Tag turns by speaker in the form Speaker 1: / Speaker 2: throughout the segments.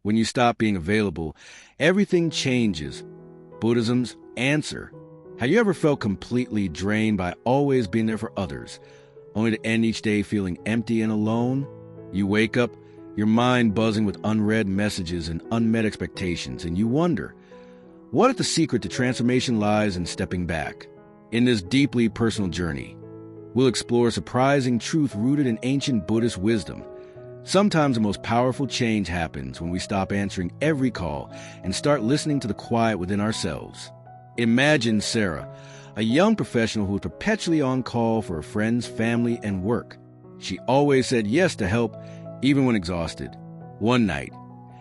Speaker 1: When you stop being available, everything changes. Buddhism's answer. Have you ever felt completely drained by always being there for others, only to end each day feeling empty and alone? You wake up, your mind buzzing with unread messages and unmet expectations, and you wonder, what if the secret to transformation lies in stepping back? In this deeply personal journey, we'll explore a surprising truth rooted in ancient Buddhist wisdom. Sometimes the most powerful change happens when we stop answering every call and start listening to the quiet within ourselves. Imagine Sarah, a young professional who was perpetually on call for her friends, family, and work. She always said yes to help, even when exhausted. One night,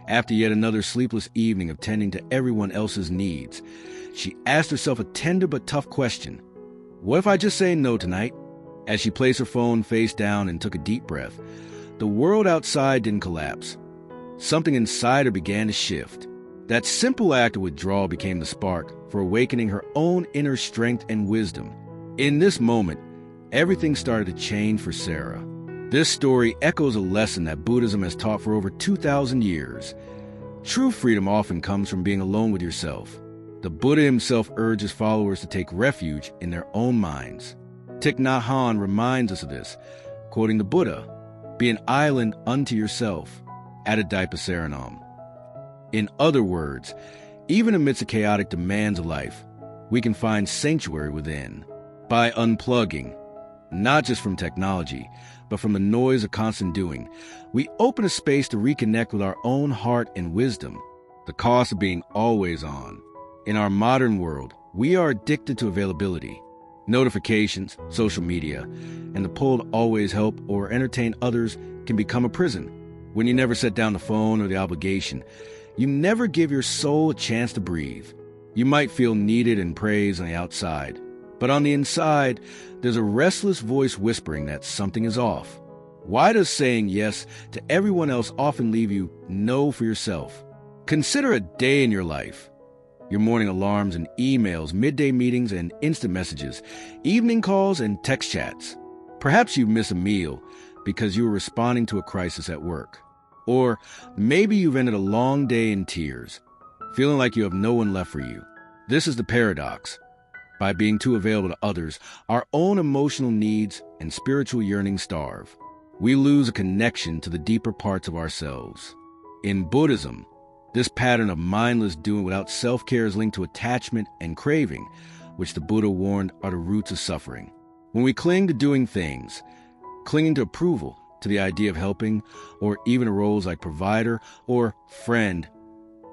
Speaker 1: after yet another sleepless evening of tending to everyone else's needs, she asked herself a tender but tough question. What if I just say no tonight? As she placed her phone face down and took a deep breath, the world outside didn't collapse. Something inside her began to shift. That simple act of withdrawal became the spark for awakening her own inner strength and wisdom. In this moment, everything started to change for Sarah. This story echoes a lesson that Buddhism has taught for over 2,000 years. True freedom often comes from being alone with yourself. The Buddha himself urges followers to take refuge in their own minds. Thich Nhat Hanh reminds us of this, quoting the Buddha, "Be an island unto yourself, Adidaipa Saranam." In other words, even amidst the chaotic demands of life, we can find sanctuary within. By unplugging, not just from technology, but from the noise of constant doing, we open a space to reconnect with our own heart and wisdom. The cost of being always on. In our modern world, we are addicted to availability. Notifications, social media, and the pull to always help or entertain others can become a prison. When you never set down the phone or the obligation, you never give your soul a chance to breathe. You might feel needed and praised on the outside, but on the inside, there's a restless voice whispering that something is off. Why does saying yes to everyone else often leave you no for yourself? Consider a day in your life. Your morning alarms and emails, midday meetings and instant messages, evening calls and text chats. Perhaps you miss a meal because you were responding to a crisis at work. Or maybe you've ended a long day in tears, feeling like you have no one left for you. This is the paradox. By being too available to others, our own emotional needs and spiritual yearnings starve. We lose a connection to the deeper parts of ourselves. In Buddhism, this pattern of mindless doing without self-care is linked to attachment and craving, which the Buddha warned are the roots of suffering. When we cling to doing things, clinging to approval, to the idea of helping, or even to roles like provider or friend,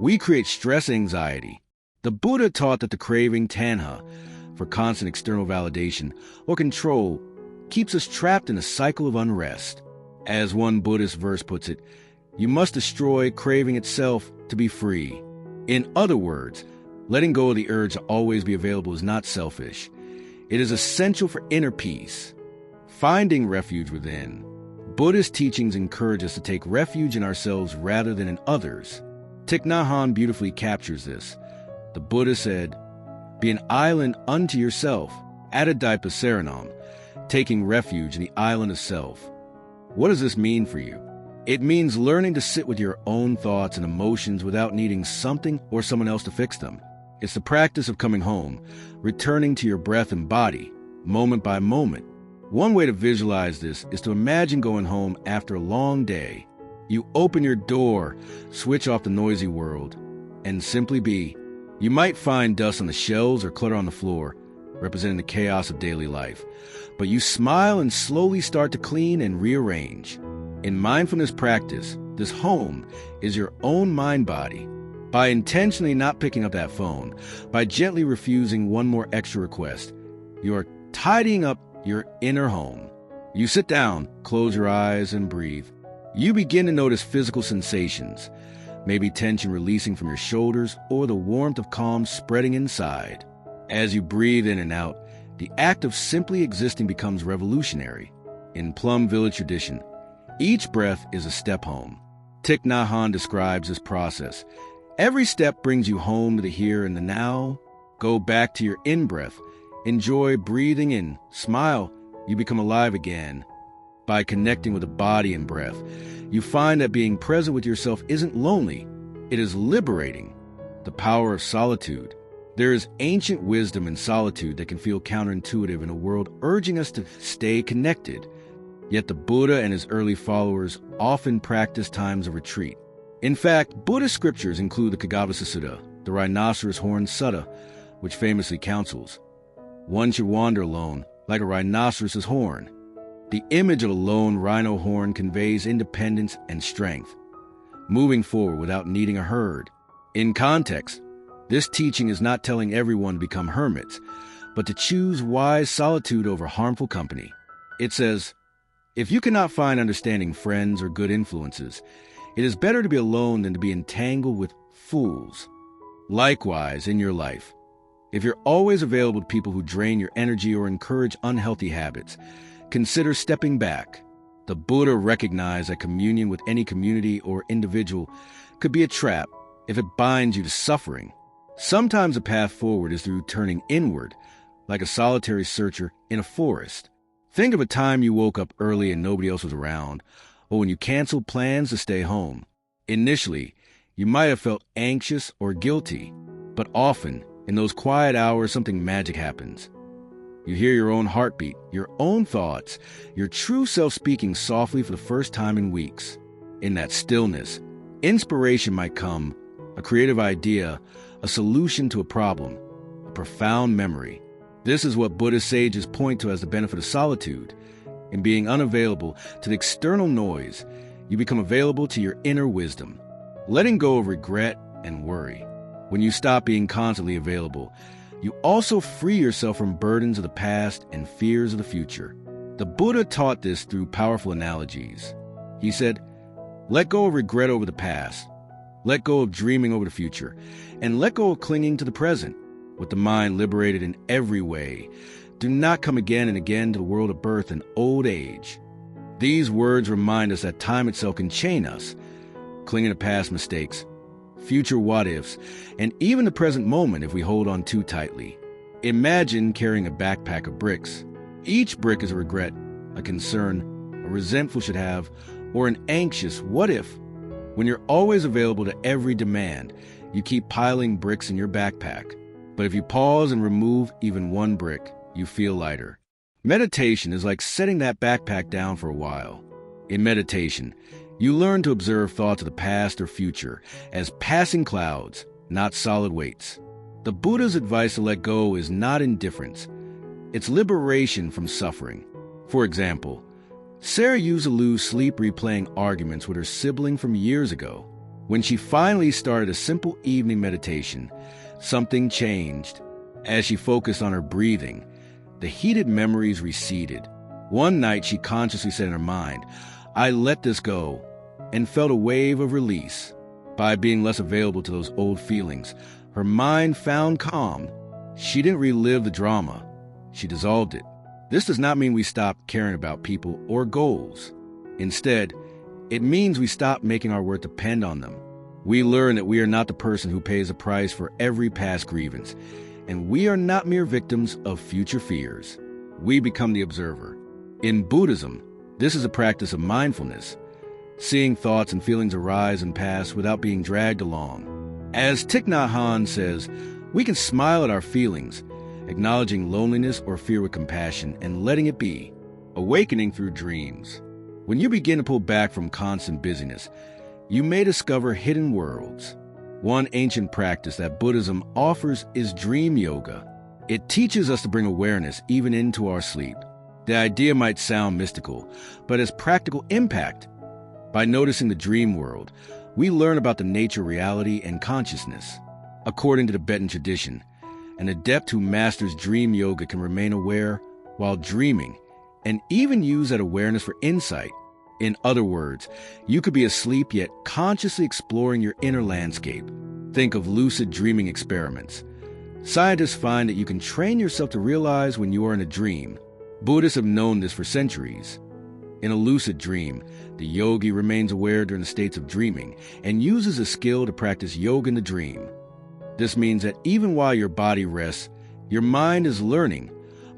Speaker 1: we create stress anxiety. The Buddha taught that the craving tanha for constant external validation or control keeps us trapped in a cycle of unrest. As one Buddhist verse puts it, you must destroy craving itself to be free. In other words, letting go of the urge to always be available is not selfish. It is essential for inner peace. Finding refuge within. Buddhist teachings encourage us to take refuge in ourselves rather than in others. Thich Nhat Hanh beautifully captures this. The Buddha said, "Be an island unto yourself, Adidaipa Saranam," taking refuge in the island of self. What does this mean for you? It means learning to sit with your own thoughts and emotions without needing something or someone else to fix them. It's the practice of coming home, returning to your breath and body, moment by moment. One way to visualize this is to imagine going home after a long day. You open your door, switch off the noisy world, and simply be. You might find dust on the shelves or clutter on the floor, representing the chaos of daily life. But you smile and slowly start to clean and rearrange. In mindfulness practice, this home is your own mind-body. By intentionally not picking up that phone, by gently refusing one more extra request, you are tidying up your inner home. You sit down, close your eyes, and breathe. You begin to notice physical sensations, maybe tension releasing from your shoulders or the warmth of calm spreading inside. As you breathe in and out, the act of simply existing becomes revolutionary. In Plum Village tradition, each breath is a step home. Thich Nhat Hanh describes this process. Every step brings you home to the here and the now. Go back to your in-breath. Enjoy breathing in. Smile. You become alive again. By connecting with the body and breath, you find that being present with yourself isn't lonely. It is liberating. The power of solitude. There is ancient wisdom in solitude that can feel counterintuitive in a world urging us to stay connected. Yet the Buddha and his early followers often practiced times of retreat. In fact, Buddhist scriptures include the Kagavasa Sutta, the rhinoceros horn sutta, which famously counsels, one should wander alone, like a rhinoceros's horn. The image of a lone rhino horn conveys independence and strength, moving forward without needing a herd. In context, this teaching is not telling everyone to become hermits, but to choose wise solitude over harmful company. It says, if you cannot find understanding friends or good influences, it is better to be alone than to be entangled with fools. Likewise, in your life, if you're always available to people who drain your energy or encourage unhealthy habits, consider stepping back. The Buddha recognized that communion with any community or individual could be a trap if it binds you to suffering. Sometimes the path forward is through turning inward, like a solitary searcher in a forest. Think of a time you woke up early and nobody else was around, or when you canceled plans to stay home. Initially, you might have felt anxious or guilty, but often, in those quiet hours, something magic happens. You hear your own heartbeat, your own thoughts, your true self speaking softly for the first time in weeks. In that stillness, inspiration might come, a creative idea, a solution to a problem, a profound memory. This is what Buddhist sages point to as the benefit of solitude. In being unavailable to the external noise, you become available to your inner wisdom, letting go of regret and worry. When you stop being constantly available, you also free yourself from burdens of the past and fears of the future. The Buddha taught this through powerful analogies. He said, let go of regret over the past, let go of dreaming over the future, and let go of clinging to the present. With the mind liberated in every way, do not come again and again to the world of birth and old age. These words remind us that time itself can chain us, clinging to past mistakes, future what-ifs, and even the present moment if we hold on too tightly. Imagine carrying a backpack of bricks. Each brick is a regret, a concern, a resentful should have, or an anxious what if. When you're always available to every demand, you keep piling bricks in your backpack. But if you pause and remove even one brick, you feel lighter. Meditation is like setting that backpack down for a while. In meditation, you learn to observe thoughts of the past or future as passing clouds, not solid weights. The Buddha's advice to let go is not indifference. It's liberation from suffering. For example, Sarah used to lose sleep replaying arguments with her sibling from years ago. When she finally started a simple evening meditation, something changed. As she focused on her breathing, the heated memories receded. One night she consciously said in her mind, I let this go, and felt a wave of release. By being less available to those old feelings, her mind found calm. She didn't relive the drama. She dissolved it. This does not mean we stop caring about people or goals. Instead, it means we stop making our worth depend on them. We learn that we are not the person who pays a price for every past grievance, and we are not mere victims of future fears. We become the observer. In Buddhism, this is a practice of mindfulness, seeing thoughts and feelings arise and pass without being dragged along. As Thich Nhat Hanh says, we can smile at our feelings, acknowledging loneliness or fear with compassion and letting it be, awakening through dreams. When you begin to pull back from constant busyness, you may discover hidden worlds. One ancient practice that Buddhism offers is dream yoga. It teaches us to bring awareness even into our sleep. The idea might sound mystical, but has practical impact. By noticing the dream world, we learn about the nature of reality and consciousness. According to the Tibetan tradition, an adept who masters dream yoga can remain aware while dreaming and even use that awareness for insight. In other words, you could be asleep yet consciously exploring your inner landscape. Think of lucid dreaming experiments. Scientists find that you can train yourself to realize when you are in a dream. Buddhists have known this for centuries. In a lucid dream, the yogi remains aware during the states of dreaming and uses a skill to practice yoga in the dream. This means that even while your body rests, your mind is learning,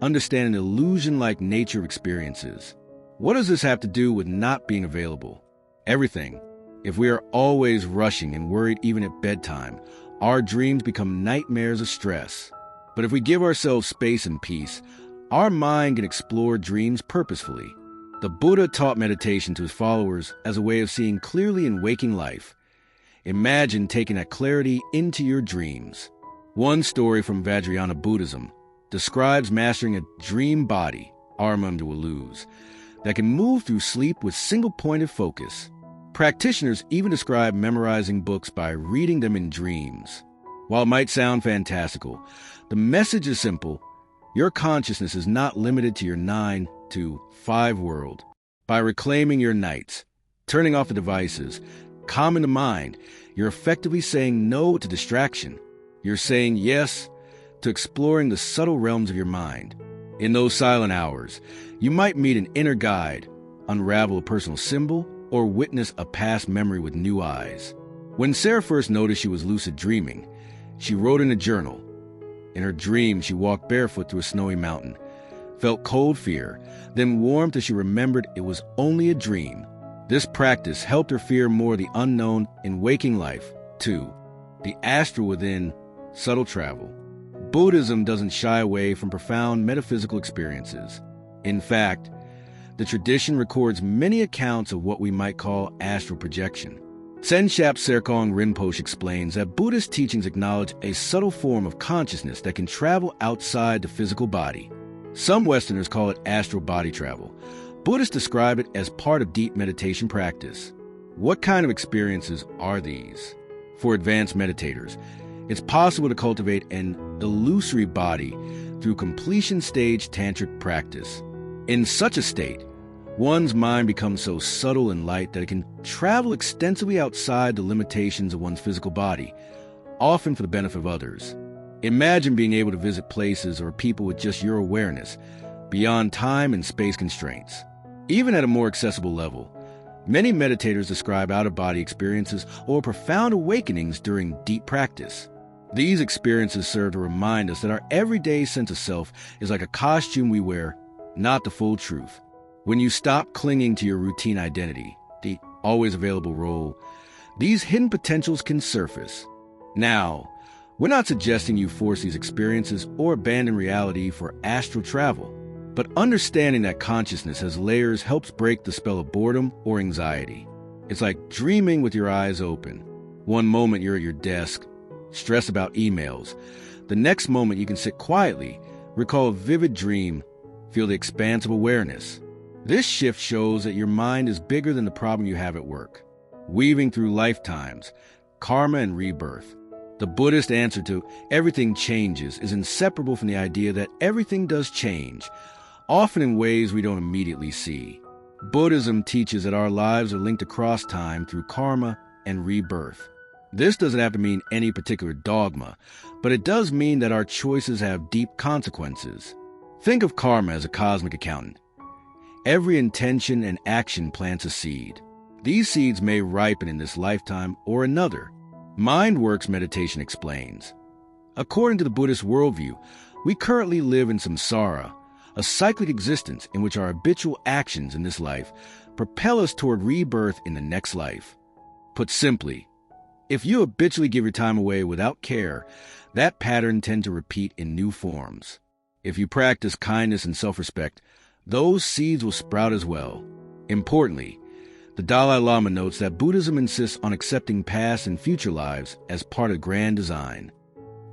Speaker 1: understanding the illusion-like nature of experiences. What does this have to do with not being available? Everything. If we are always rushing and worried even at bedtime, our dreams become nightmares of stress. But if we give ourselves space and peace, our mind can explore dreams purposefully. The Buddha taught meditation to his followers as a way of seeing clearly in waking life. Imagine taking that clarity into your dreams. One story from Vajrayana Buddhism describes mastering a dream body, Armandu, that can move through sleep with single-pointed focus. Practitioners even describe memorizing books by reading them in dreams. While it might sound fantastical, the message is simple. Your consciousness is not limited to your 9 to 5 world. By reclaiming your nights, turning off the devices, calming the mind, you're effectively saying no to distraction. You're saying yes to exploring the subtle realms of your mind. In those silent hours, you might meet an inner guide, unravel a personal symbol, or witness a past memory with new eyes. When Sarah first noticed she was lucid dreaming, she wrote in a journal. In her dream, she walked barefoot through a snowy mountain, felt cold fear, then warmth as she remembered it was only a dream. This practice helped her fear more the unknown in waking life. 2. The astral within, subtle travel. Buddhism doesn't shy away from profound metaphysical experiences. In fact, the tradition records many accounts of what we might call astral projection. Sensei Serkong Rinpoche explains that Buddhist teachings acknowledge a subtle form of consciousness that can travel outside the physical body. Some Westerners call it astral body travel. Buddhists describe it as part of deep meditation practice. What kind of experiences are these? For advanced meditators, it's possible to cultivate an illusory body through completion stage tantric practice. In such a state, one's mind becomes so subtle and light that it can travel extensively outside the limitations of one's physical body, often for the benefit of others. Imagine being able to visit places or people with just your awareness, beyond time and space constraints. Even at a more accessible level, many meditators describe out-of-body experiences or profound awakenings during deep practice. These experiences serve to remind us that our everyday sense of self is like a costume we wear, not the full truth. When you stop clinging to your routine identity, the always available role, these hidden potentials can surface. Now, we're not suggesting you force these experiences or abandon reality for astral travel, but understanding that consciousness has layers helps break the spell of boredom or anxiety. It's like dreaming with your eyes open. One moment you're at your desk, stressed about emails. The next moment you can sit quietly, recall a vivid dream, feel the expanse of awareness. This shift shows that your mind is bigger than the problem you have at work. Weaving through lifetimes, karma and rebirth. The Buddhist answer to everything changes is inseparable from the idea that everything does change, often in ways we don't immediately see. Buddhism teaches that our lives are linked across time through karma and rebirth. This doesn't have to mean any particular dogma, but it does mean that our choices have deep consequences. Think of karma as a cosmic accountant. Every intention and action plants a seed. These seeds may ripen in this lifetime or another. Mindworks meditation explains. According to the Buddhist worldview, we currently live in samsara, a cyclic existence in which our habitual actions in this life propel us toward rebirth in the next life. Put simply, if you habitually give your time away without care, that pattern tends to repeat in new forms. If you practice kindness and self-respect, those seeds will sprout as well. Importantly, the Dalai Lama notes that Buddhism insists on accepting past and future lives as part of grand design.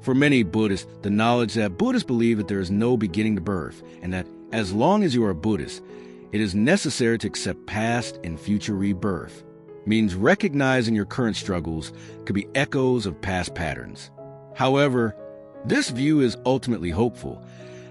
Speaker 1: For many Buddhists, the knowledge that Buddhists believe that there is no beginning to birth, and that as long as you are a Buddhist, it is necessary to accept past and future rebirth, means recognizing your current struggles could be echoes of past patterns. However, this view is ultimately hopeful.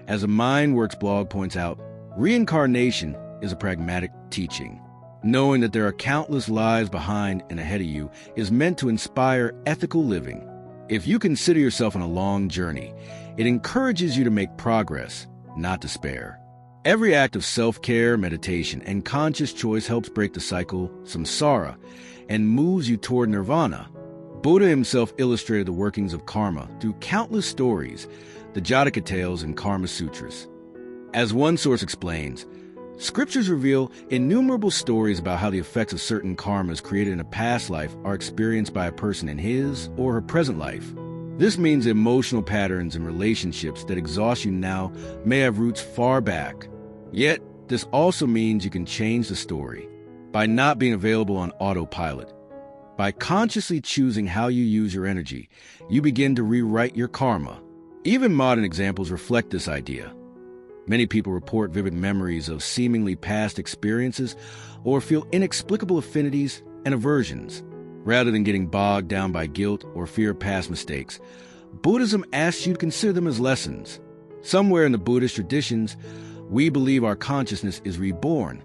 Speaker 1: As a Mindworks blog points out, reincarnation is a pragmatic teaching. Knowing that there are countless lives behind and ahead of you is meant to inspire ethical living. If you consider yourself on a long journey, it encourages you to make progress, not despair. Every act of self-care, meditation, and conscious choice helps break the cycle, samsara, and moves you toward nirvana. Buddha himself illustrated the workings of karma through countless stories, the Jataka tales and Karma Sutras. As one source explains, Scriptures reveal innumerable stories about how the effects of certain karmas created in a past life are experienced by a person in his or her present life. This means emotional patterns and relationships that exhaust you now may have roots far back. Yet, this also means you can change the story by not being available on autopilot. By consciously choosing how you use your energy, you begin to rewrite your karma. Even modern examples reflect this idea. Many people report vivid memories of seemingly past experiences or feel inexplicable affinities and aversions. Rather than getting bogged down by guilt or fear of past mistakes, Buddhism asks you to consider them as lessons. Somewhere in the Buddhist traditions, we believe our consciousness is reborn,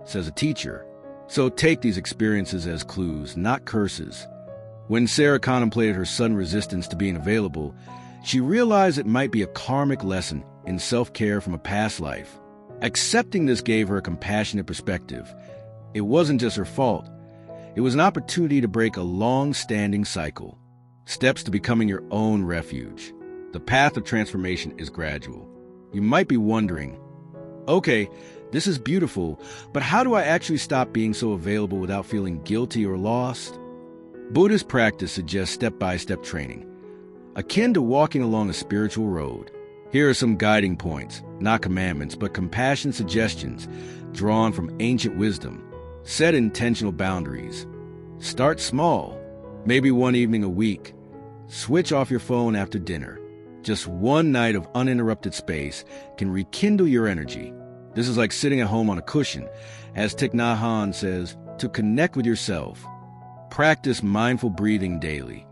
Speaker 1: says a teacher. So take these experiences as clues, not curses. When Sarah contemplated her sudden resistance to being available, she realized it might be a karmic lesson in self-care from a past life. Accepting this gave her a compassionate perspective. It wasn't just her fault. It was an opportunity to break a long-standing cycle. Steps to becoming your own refuge. The path of transformation is gradual. You might be wondering, okay, this is beautiful, but how do I actually stop being so available without feeling guilty or lost? Buddhist practice suggests step-by-step training, akin to walking along a spiritual road. Here are some guiding points, not commandments, but compassion suggestions drawn from ancient wisdom. Set intentional boundaries. Start small, maybe one evening a week. Switch off your phone after dinner. Just one night of uninterrupted space can rekindle your energy. This is like sitting at home on a cushion, as Thich Nhat Hanh says, to connect with yourself. Practice mindful breathing daily.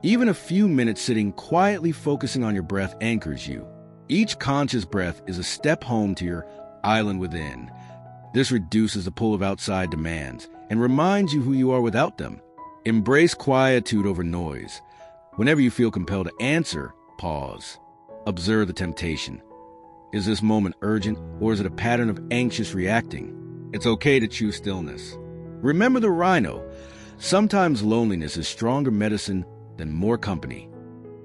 Speaker 1: Even a few minutes sitting quietly focusing on your breath anchors you. Each conscious breath is a step home to your island within. This reduces the pull of outside demands and reminds you who you are without them. Embrace quietude over noise. Whenever you feel compelled to answer, pause. Observe the temptation. Is this moment urgent, or is it a pattern of anxious reacting? It's okay to choose stillness. Remember the rhino. Sometimes loneliness is stronger medicine than more company.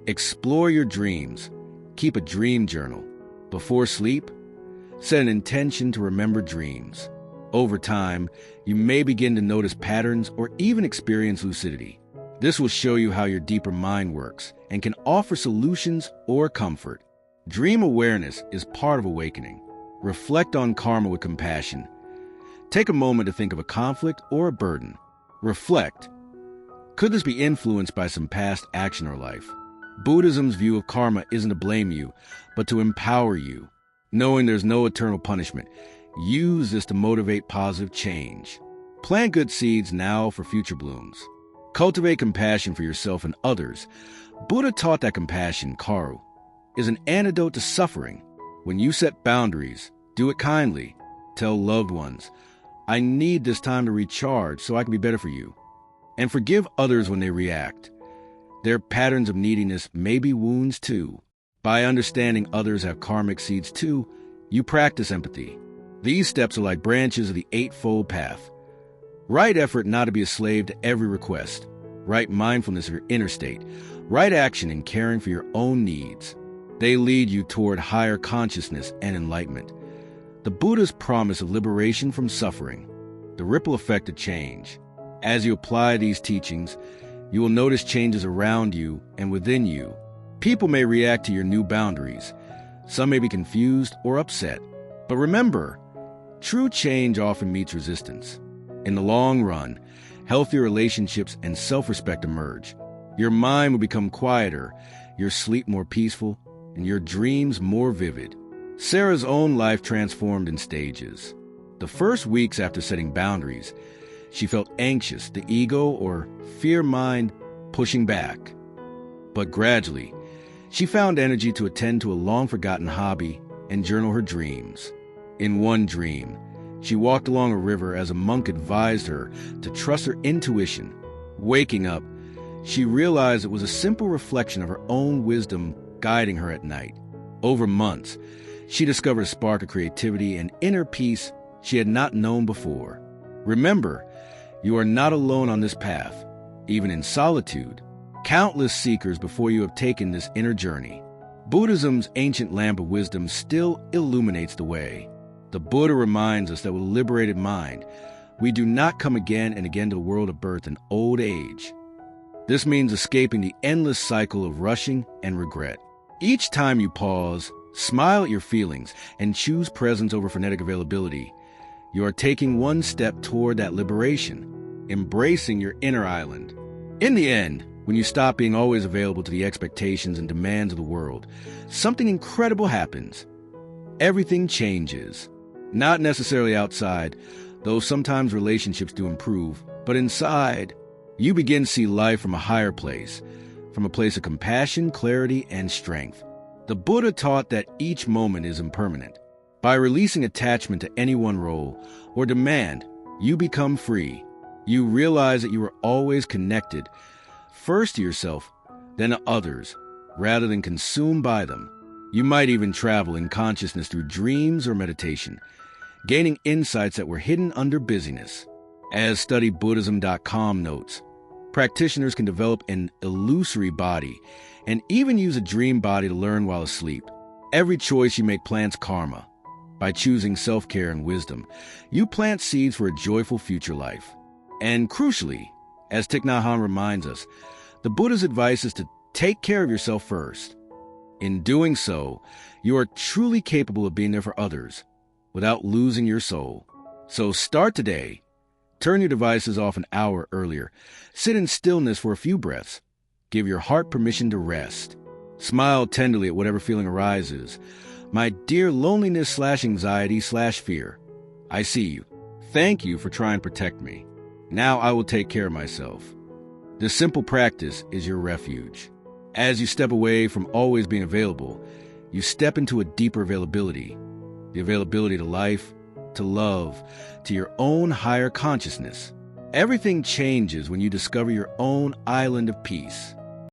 Speaker 1: Explore your dreams. Keep a dream journal. Before sleep, set an intention to remember dreams. Over time, you may begin to notice patterns or even experience lucidity. This will show you how your deeper mind works and can offer solutions or comfort. Dream awareness is part of awakening. Reflect on karma with compassion. Take a moment to think of a conflict or a burden. Reflect. Could this be influenced by some past action or life? Buddhism's view of karma isn't to blame you, but to empower you. Knowing there's no eternal punishment, use this to motivate positive change. Plant good seeds now for future blooms. Cultivate compassion for yourself and others. Buddha taught that compassion, karu, is an antidote to suffering. When you set boundaries, do it kindly. Tell loved ones, I need this time to recharge so I can be better for you. And forgive others when they react. Their patterns of neediness may be wounds too. By understanding others have karmic seeds too, you practice empathy. These steps are like branches of the Eightfold Path. Right effort not to be a slave to every request. Right mindfulness of your inner state. Right action in caring for your own needs. They lead you toward higher consciousness and enlightenment. The Buddha's promise of liberation from suffering. The ripple effect of change. As you apply these teachings, you will notice changes around you and within you. People may react to your new boundaries. Some may be confused or upset. But remember, true change often meets resistance. In the long run, healthier relationships and self-respect emerge. Your mind will become quieter, your sleep more peaceful, and your dreams more vivid. Sarah's own life transformed in stages. The first weeks after setting boundaries, she felt anxious, the ego or fear mind pushing back. But gradually, she found energy to attend to a long-forgotten hobby and journal her dreams. In one dream, she walked along a river as a monk advised her to trust her intuition. Waking up, she realized it was a simple reflection of her own wisdom guiding her at night. Over months, she discovered a spark of creativity and inner peace she had not known before. Remember, you are not alone on this path. Even in solitude, countless seekers before you have taken this inner journey. Buddhism's ancient lamp of wisdom still illuminates the way. The Buddha reminds us that with a liberated mind, we do not come again and again to the world of birth and old age. This means escaping the endless cycle of rushing and regret. Each time you pause, smile at your feelings, and choose presence over frenetic availability, you are taking one step toward that liberation, embracing your inner island. In the end, when you stop being always available to the expectations and demands of the world, something incredible happens. Everything changes. Not necessarily outside, though sometimes relationships do improve, but inside, you begin to see life from a higher place, from a place of compassion, clarity, and strength. The Buddha taught that each moment is impermanent. By releasing attachment to any one role or demand, you become free. You realize that you are always connected, first to yourself, then to others, rather than consumed by them. You might even travel in consciousness through dreams or meditation, gaining insights that were hidden under busyness. As StudyBuddhism.com notes, practitioners can develop an illusory body and even use a dream body to learn while asleep. Every choice you make plants karma. By choosing self-care and wisdom, you plant seeds for a joyful future life. And crucially, as Thich Nhat Hanh reminds us, the Buddha's advice is to take care of yourself first. In doing so, you are truly capable of being there for others, without losing your soul. So start today. Turn your devices off an hour earlier. Sit in stillness for a few breaths. Give your heart permission to rest. Smile tenderly at whatever feeling arises. My dear loneliness/anxiety/fear, I see you. Thank you for trying to protect me. Now I will take care of myself. This simple practice is your refuge. As you step away from always being available, you step into a deeper availability. The availability to life, to love, to your own higher consciousness. Everything changes when you discover your own island of peace.